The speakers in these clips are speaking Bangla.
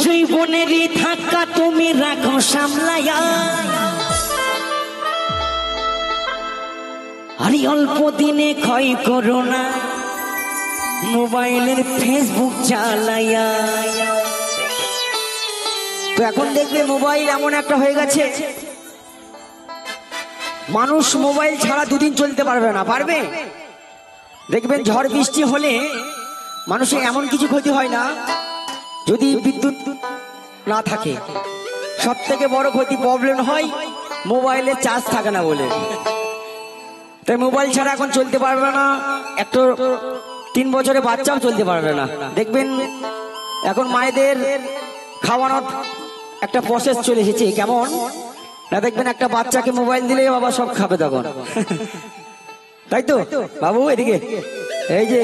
জীবনেরই ধাক্কা তুমি রাখো সামলায়া, আরে অল্প দিনে ক্ষয় করো না মোবাইলের ফেসবুক চালাইয়া। তো এখন দেখবে মোবাইল এমন একটা হয়ে গেছে, মানুষ মোবাইল ছাড়া দুদিন চলতে পারবে না। পারবে? দেখবেন ঝড় বৃষ্টি হলে মানুষের এমন কিছু ক্ষতি হয় না যদি বিদ্যুৎ না থাকে। সব থেকে বড় ক্ষতি প্রবলেম হয় মোবাইলে চার্জ থাকে না বলে। তাই মোবাইল ছাড়া এখন চলতে পারবে না, একটু 3 বছরের বাচ্চাও চলতে পারবে না। দেখবেন এখন মায়েদের খাওয়ানোর একটা প্রসেস চলে এসেছে, কেমন না দেখবেন একটা বাচ্চাকে মোবাইল দিলে বাবা সব খাবে তখন। তাই তো বাবু, এদিকে এই যে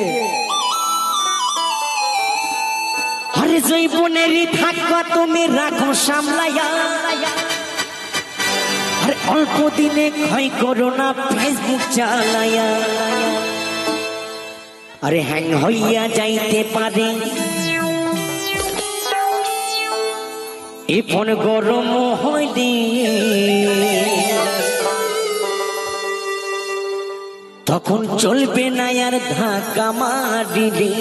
আরে জীবনেরই ধাক্কা তুমি রাখো সামলাইয়া, আরে অল্প দিনে ক্ষয় করো না ফেসবুক চালাইয়া। আরে হ্যাং হইয়া যাইতে পারে এ ফোন, গরম হইলে তখন চলবে না আর ধাক্কা মারিলে।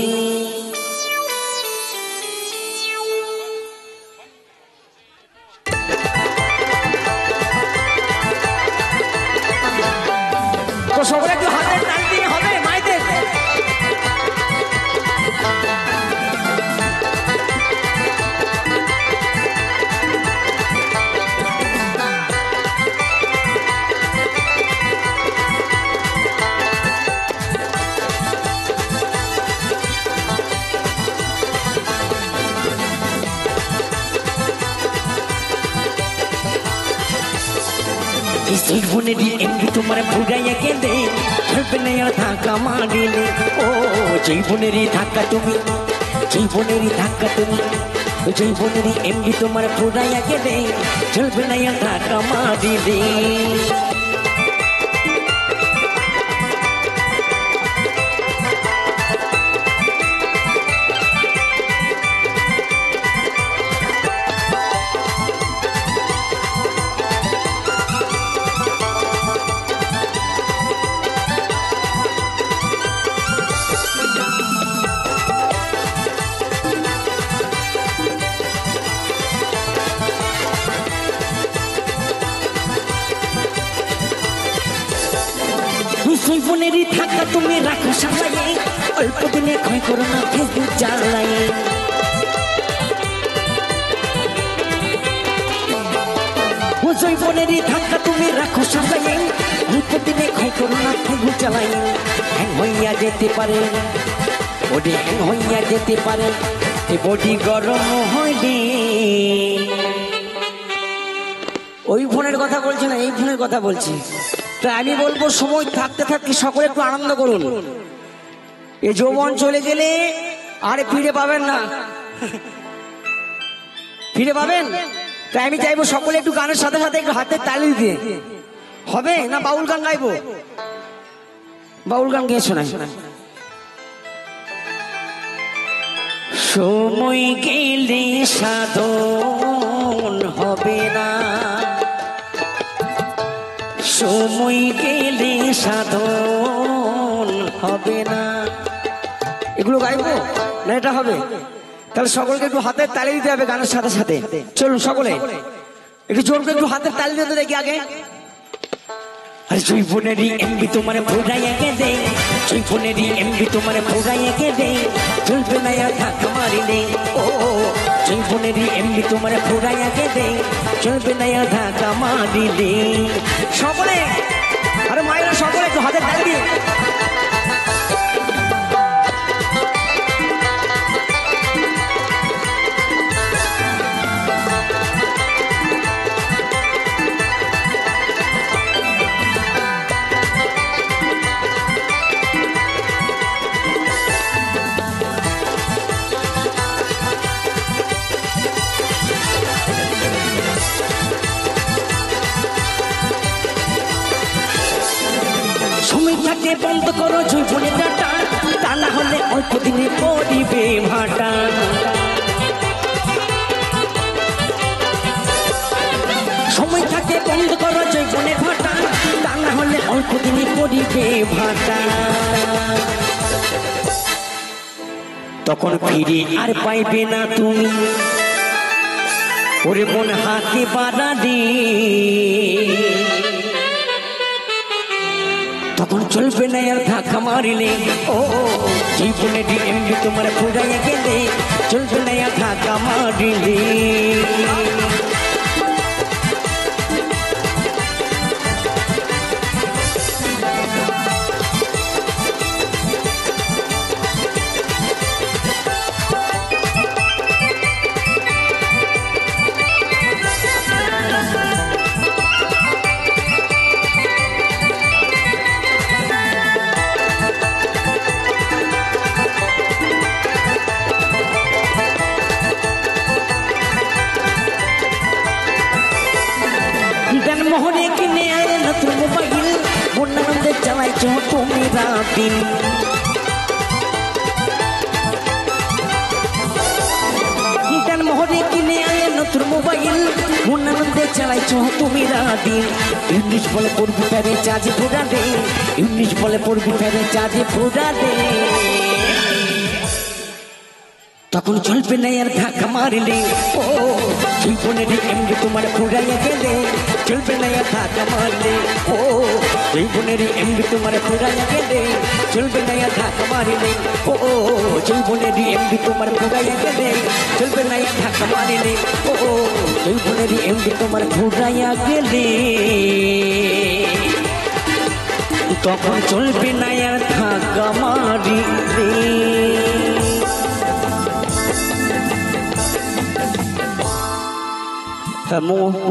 তো সবাই একটু হাতের তালি দিয়ে হবে মাইদের। জীবনেরই এমনি তোমার ভুগাইয়া কেঁদে চলবে না আর ধাক্কা মারিলে। ও জীবনেরই ধাক্কা তুমি, জীবনেরই ধাক্কা তুমি, জীবনেরই এমনি তোমার ভুগাইয়া কেঁদে চলবে না আর ধাক্কা মারিলে। জীবনেরই ধাক্কা তুমি রাখো সামলাইয়ে, অল্প দিনে ক্ষয় করো না ফেসবুক চালাইয়ে। জীবনেরই ধাক্কা তুমি রাখো সামলাইয়ে, অল্প দিনে ক্ষয় করো না ফেসবুক চালাইয়ে। হ্যাং হইয়া যেতে পারে বডি, হ্যাং হইয়া যেতে পারে বডি গরম হইলে। ওই ফোনের কথা বলছি না, এই ফোনের কথা বলছি। তো আমি বলবো সময় থাকতে থাকতে সকলে একটু আনন্দ করুন। এই যৌবন চলে গেলে আর ফিরে পাবেন না, ফিরে পাবেন। তাই আমি চাইবো সকলে একটু গানের সাথে সাথে একটু হাতের তালি দিয়ে হবে না। বাউল গান গাইবো, বাউল গান গিয়ে শোনাই। সময় গেলে সাধন হবে না, সময় গেলে সাধন হবে না। এগুলো গাইবো না, এটা হবে। তাহলে সকলকে একটু হাতের তালি দিতে হবে গানের সাথে সাথে। চলুন সকলে একটু জোর করে একটু হাতের তালি দিতে দেখি আগে। আরে জীবনেরই এমবি তোমার ভোগাইয়া কেঁদে, জীবনেরই এমবি তোমার ভোগাইয়া কেঁদে চলবে না আর ধাক্কা মারিলে। ও জীবনেরই এমবি তোমার ভোগাইয়া কেঁদে চলবে না আর ধাক্কা মারিলে। সকলে আরে মায়েরা সকলে একটু হাতের তালি দিয়ে। সময়টাকে বন্ধ করো জীবনে ডাটা, তা না হলে অল্প দিনে পড়িবে ভাটা। ভাটা তখন ফিরে আর পাইবে না তুমি ওরে মন হাতে বাড়ালে তখন চলবে না আর ধাক্কা মারিলে ও জীবনে ডিএমবি তোমার ফুরাইয়া গেলে চলবে না আর ধাক্কা মারিলে মোহনে কিনে নতুন মোবাইল মনানন্দে চালাইছ তুমি রাতিন মোহনে কিনে নতুন মোবাইল মনানন্দে চালাইছ তুমি রাতিন ইংলিশ বলে পড়বি ফেরে চার্জে ফোড়া দে ইংলিশ বলে পড়বি ফেরে চার্জে ফোড়া দে তখন চলবে না আর ধাক্কা মারিলে ও জীবনে ডিএমবি তোমার ফুরাইয়া গেলে চলবে না আর ধাক্কা মারলে ও জীবনে ডিএমবি তোমার ফুরাইয়া গেলে চলবে না আর ধাক্কা মারিলে ও জীবনে ডিএমবি তোমার ফুরাইয়া গেলে চলবে না আর ধাক্কা মারিলে ও জীবনে ডিএমবি তোমার ফুরাইয়া গেলে তখন চলবে না আর ধাক্কা মারিলে